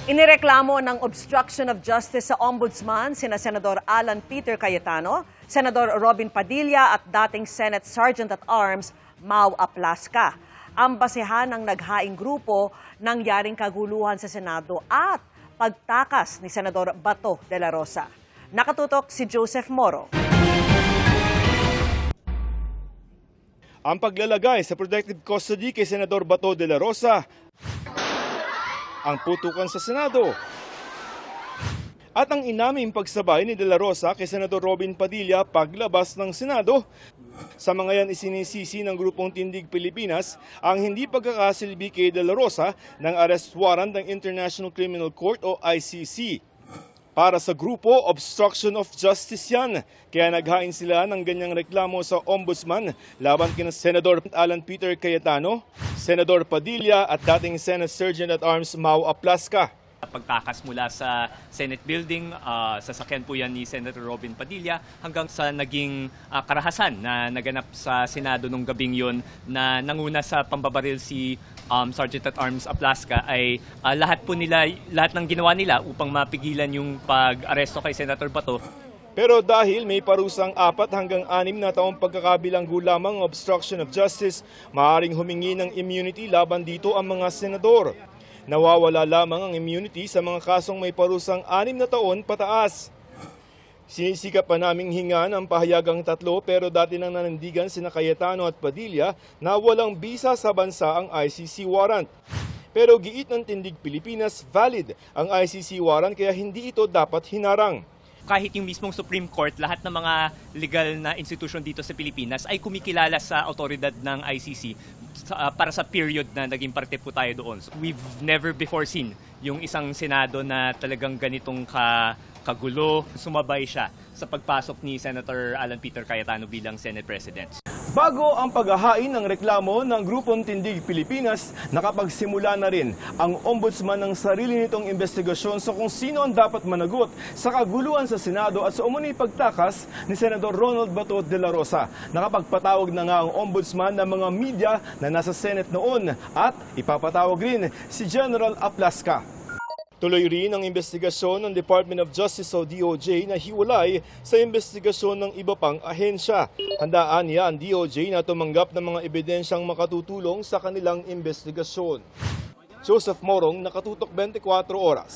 Inireklamo ng obstruction of justice sa ombudsman sina Senador Alan Peter Cayetano, Senador Robin Padilla at dating Senate Sergeant-at-Arms Mau Aplaska. Ang basehan ng naghaing grupo nangyaring kaguluhan sa Senado at pagtakas ni Senador Bato de la Rosa. Nakatutok si Joseph Moro. Ang paglalagay sa protective custody kay Senador Bato de la Rosa, ang putukan sa Senado, at ang inaming pagsabay ni De La Rosa kay Senador Robin Padilla paglabas ng Senado. Sa mga yan isinisisi ng Grupong Tindig Pilipinas ang hindi pagkakasilbi kay De La Rosa ng arrest warrant ng International Criminal Court o ICC. Para sa grupo, obstruction of justice yan. Kaya naghain sila ng ganyang reklamo sa ombudsman laban kina Senador Alan Peter Cayetano, Senador Padilla at dating Senate Sergeant-at-Arms Mau Aplaska. Pagtakas mula sa Senate building, sasakyan po yan ni Senator Robin Padilla hanggang sa naging karahasan na naganap sa Senado nung gabing yun na nanguna sa pambabaril si Sergeant-at-Arms Aplaska ay lahat ng ginawa nila upang mapigilan yung pag-aresto kay Senator Bato. Pero dahil may parusang 4 hanggang 6 na taong pagkakabilanggo lamang obstruction of justice, maaaring humingi ng immunity laban dito ang mga senador. Nawawala lamang ang immunity sa mga kasong may parusang 6 na taon pataas. Sinisikap pa naming hingan ang pahayagang 3 pero dati nang nanindigan sina Cayetano at Padilla na walang bisa sa bansa ang ICC warrant. Pero giit ng Tindig Pilipinas, valid ang ICC warrant kaya hindi ito dapat hinarang. Kahit yung mismong Supreme Court, lahat ng mga legal na institusyon dito sa Pilipinas ay kumikilala sa autoridad ng ICC para sa period na naging parte po tayo doon. So, we've never before seen yung isang Senado na talagang ganitong kagulo. Sumabay siya sa pagpasok ni Senator Alan Peter Cayetano bilang Senate President. Bago ang paghahain ng reklamo ng Grupong Tindig Pilipinas, nakapagsimula na rin ang ombudsman ng sarili nitong investigasyon sa kung sino ang dapat managot sa kaguluhan sa Senado at sa umunoy pagtakas ni Senador Ronald Bato de la Rosa. Nakapagpatawag na nga ang ombudsman ng mga media na nasa Senate noon at ipapatawag rin si General Aplaska. Tuloy rin ang investigasyon ng Department of Justice o DOJ na hiwalay sa investigasyon ng iba pang ahensya. Handaan niya ang DOJ na tumanggap ng mga ebidensyang makatutulong sa kanilang investigasyon. Joseph Morong, Nakatutok 24 Oras.